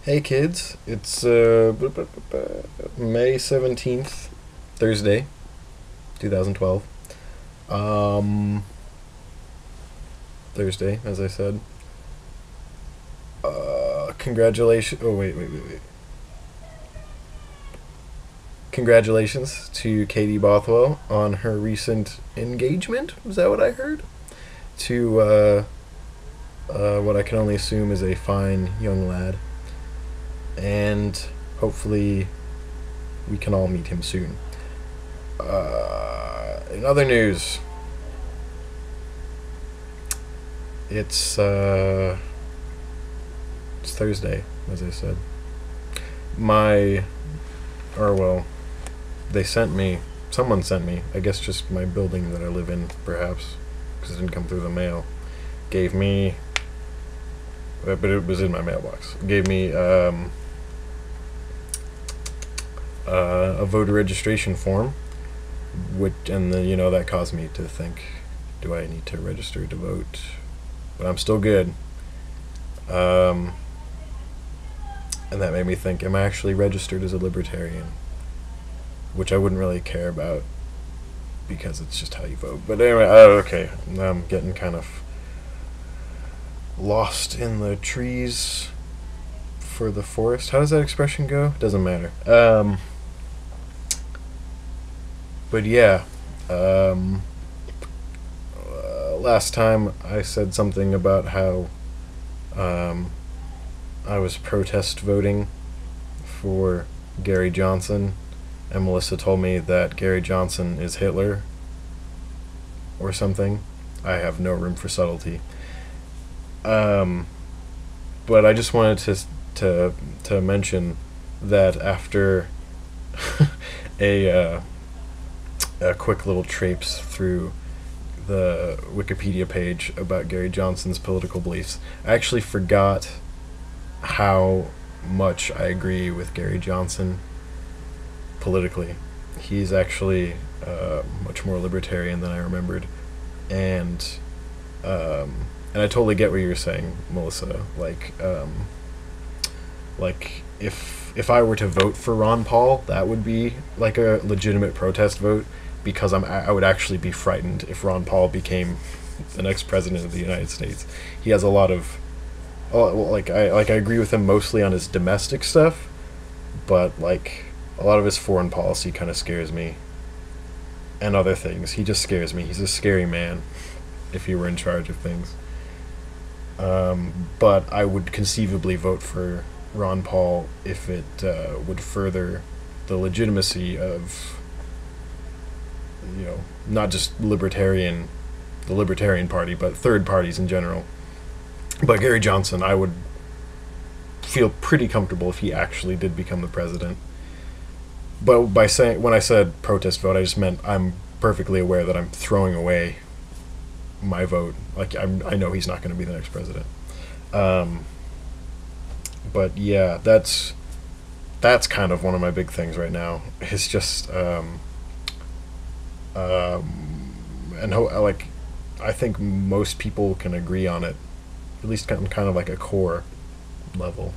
Hey kids, it's May 17th, Thursday, 2012. Um, Thursday, as I said. Congratulations. Oh, wait. Congratulations to Katie Bothwell on her recent engagement. Was that what I heard? To what I can only assume is a fine young lad. And hopefully we can all meet him soon. In other news, it's it's Thursday, as I said. My, or well, they sent me. Someone sent me. I guess just my building that I live in, perhaps, because it didn't come through the mail. Gave me, but it was in my mailbox. Gave me a voter registration form, which and then that caused me to think, do I need to register to vote? But I'm still good. And that made me think, am I actually registered as a libertarian? Which I wouldn't really care about because it's just how you vote. But anyway, okay, now I'm getting kind of lost in the trees for the forest. How does that expression go? Doesn't matter. But yeah, last time I said something about how I was protest voting for Gary Johnson, and Melissa told me that Gary Johnson is Hitler or something. I have no room for subtlety. But I just wanted to mention that after a quick little traipse through the Wikipedia page about Gary Johnson's political beliefs, I actually forgot how much I agree with Gary Johnson politically. He's actually much more libertarian than I remembered, and I totally get what you were saying, Melissa. Like if I were to vote for Ron Paul, that would be like a legitimate protest vote, because I would actually be frightened if Ron Paul became the next president of the United States. He has a lot of, I agree with him mostly on his domestic stuff, but like a lot of his foreign policy kind of scares me, and other things. He just scares me. He's a scary man if he were in charge of things. But I would conceivably vote for Ron Paul if it would further the legitimacy of, not just the Libertarian Party, but third parties in general. But Gary Johnson, I would feel pretty comfortable if he actually did become the president. But when I said protest vote, I just meant I'm perfectly aware that I'm throwing away my vote. Like, I know he's not going to be the next president. But yeah, that's kind of one of my big things right now. It's just I think most people can agree on it, at least kind of like a core level,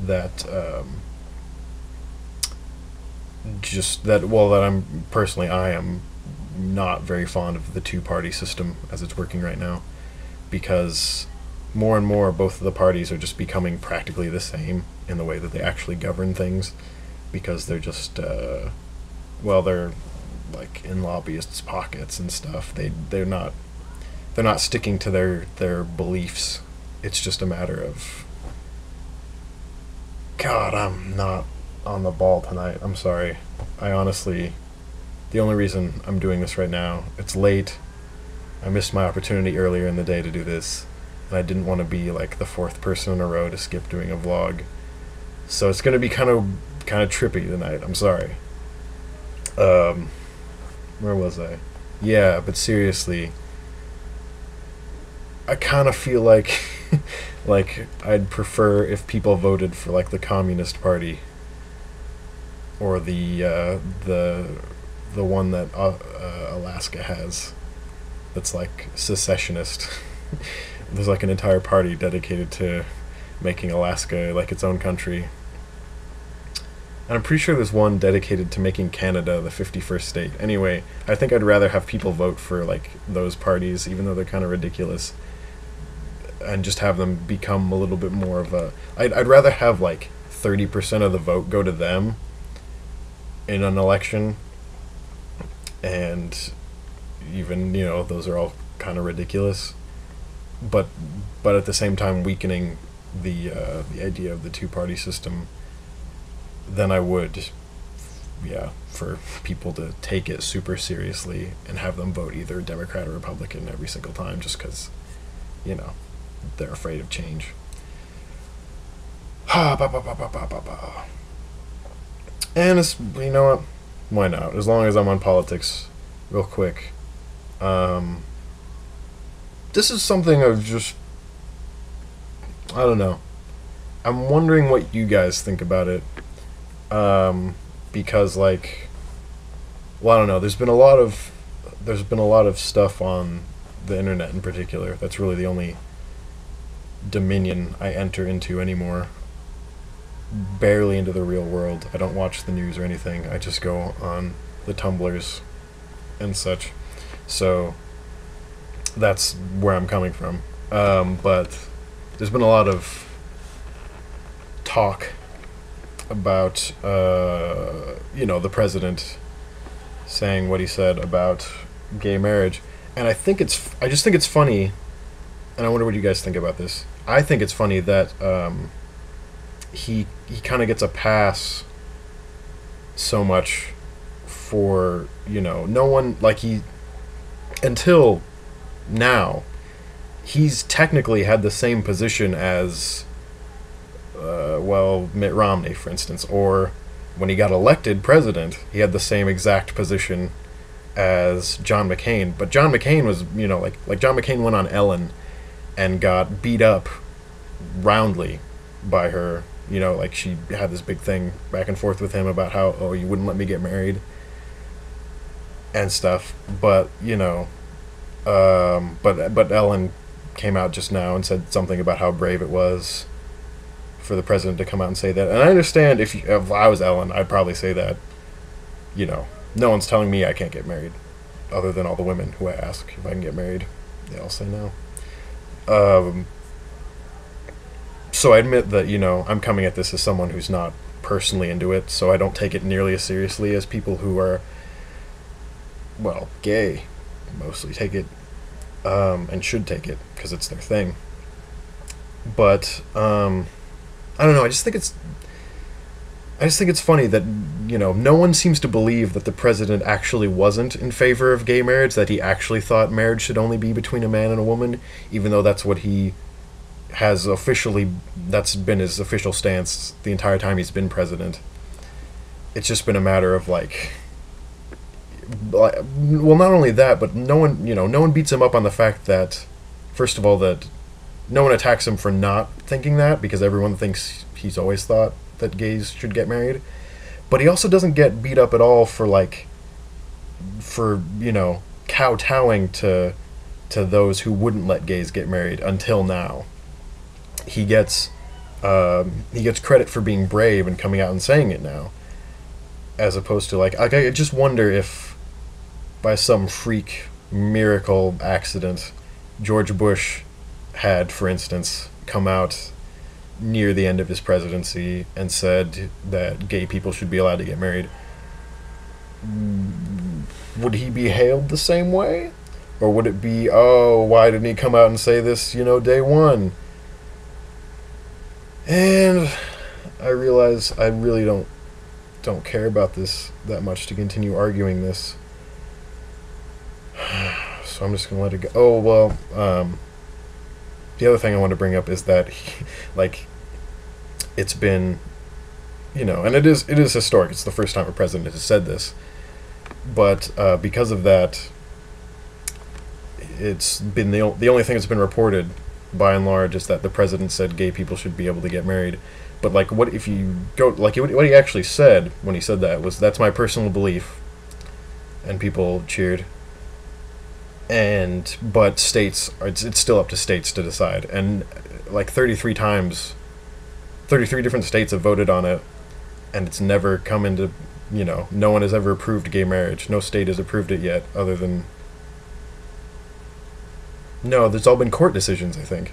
that I am not very fond of the two-party system as it's working right now, because more and more both of the parties are just becoming practically the same in the way that they actually govern things, because they're just they're like in lobbyists' pockets and stuff. They're not sticking to their beliefs. It's just a matter of, God, I'm not on the ball tonight. I'm sorry. I honestly, the only reason I'm doing this right now, it's late. I missed my opportunity earlier in the day to do this, and I didn't want to be like the fourth person in a row to skip doing a vlog. So it's going to be kind of trippy tonight. I'm sorry. Where was I? Yeah, but seriously, I kind of feel like like I'd prefer if people voted for like the Communist Party, or the one that Alaska has, that's like secessionist. There's like an entire party dedicated to making Alaska like its own country. And I'm pretty sure there's one dedicated to making Canada the 51st state. Anyway, I think I'd rather have people vote for like those parties, even though they're kind of ridiculous, and just have them become a little bit more of a. I'd rather have like 30% of the vote go to them in an election, and even those are all kind of ridiculous, but at the same time weakening the idea of the two-party system than I would, for people to take it super seriously and have them vote either Democrat or Republican every single time just because, they're afraid of change. And it's, you know what? Why not? As long as I'm on politics, real quick. This is something I've just, I don't know. I'm wondering what you guys think about it. Because like, well, I don't know. There's been a lot of stuff on the internet in particular. That's really the only dominion I enter into anymore. Barely into the real world. I don't watch the news or anything. I just go on the Tumblrs and such. So that's where I'm coming from. But there's been a lot of talk about the president saying what he said about gay marriage, and I just think it's funny, and I wonder what you guys think about this. I think it's funny that he kind of gets a pass so much for no one, like, until now he's technically had the same position as Mitt Romney, for instance, or when he got elected president, he had the same exact position as John McCain. But John McCain was, like John McCain went on Ellen and got beat up roundly by her. Like she had this big thing back and forth with him about how, oh, you wouldn't let me get married and stuff. But but Ellen came out just now and said something about how brave it was for the president to come out and say that. And I understand if I was Ellen, I'd probably say that, no one's telling me I can't get married, other than all the women who I ask if I can get married. They all say no. So I admit that, I'm coming at this as someone who's not personally into it, so I don't take it nearly as seriously as people who are, gay, mostly take it, and should take it, because it's their thing. But, I don't know, I just think it's funny that, no one seems to believe that the president actually wasn't in favor of gay marriage, that he actually thought marriage should only be between a man and a woman, even though that's what he has that's been his official stance the entire time he's been president. It's just been a matter of like, well, not only that, but no one beats him up on the fact that, first of all, that no one attacks him for not thinking that, because everyone thinks he's always thought that gays should get married. But he also doesn't get beat up at all for kowtowing to those who wouldn't let gays get married until now. He gets credit for being brave and coming out and saying it now, as opposed to I just wonder if by some freak miracle accident George Bush had, for instance, come out near the end of his presidency and said that gay people should be allowed to get married. Would he be hailed the same way? Or would it be, oh, why didn't he come out and say this, day one? And I realize I really don't care about this that much to continue arguing this. So I'm just going to let it go. Oh, well, the other thing I want to bring up is that, it's been, and it is historic. It's the first time a president has said this. But because of that, it's been the only thing that's been reported, by and large, is that the president said gay people should be able to get married. But, what if you go, what he actually said when he said that was, that's my personal belief. And people cheered. But states, it's still up to states to decide. And 33 times 33 different states have voted on it, and it's never come into, no one has ever approved gay marriage. No state has approved it yet, other than... No, there's all been court decisions, I think.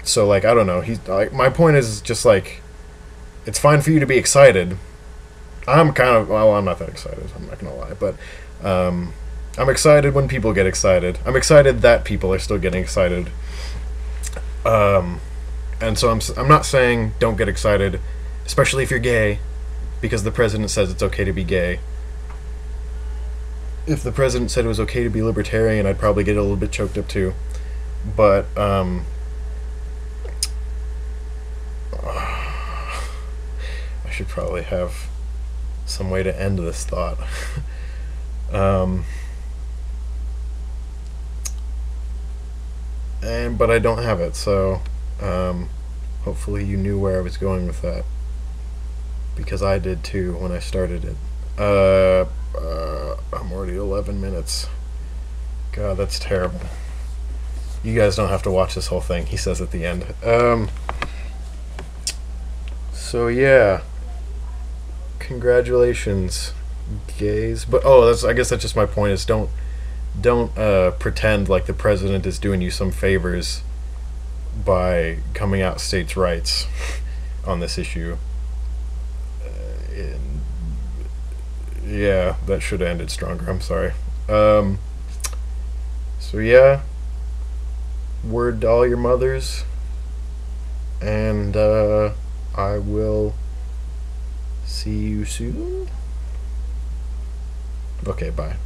So, like, I don't know. My point is just, like, it's fine for you to be excited. I'm not that excited, I'm not gonna lie, but I'm excited when people get excited. I'm excited that people are still getting excited. And so I'm not saying don't get excited, especially if you're gay, because the president says it's okay to be gay. If the president said it was okay to be libertarian, I'd probably get a little bit choked up too. But I should probably have some way to end this thought. But I don't have it, so hopefully you knew where I was going with that, because I did too when I started it. I'm already 11 minutes. God, that's terrible. You guys don't have to watch this whole thing, he says at the end. So yeah, congratulations, gays. But I guess that's just my point, is don't pretend like the president is doing you some favors by coming out states' rights on this issue. Yeah, that should have ended stronger. I'm sorry. So yeah, word to all your mothers, and I will see you soon. Okay, bye.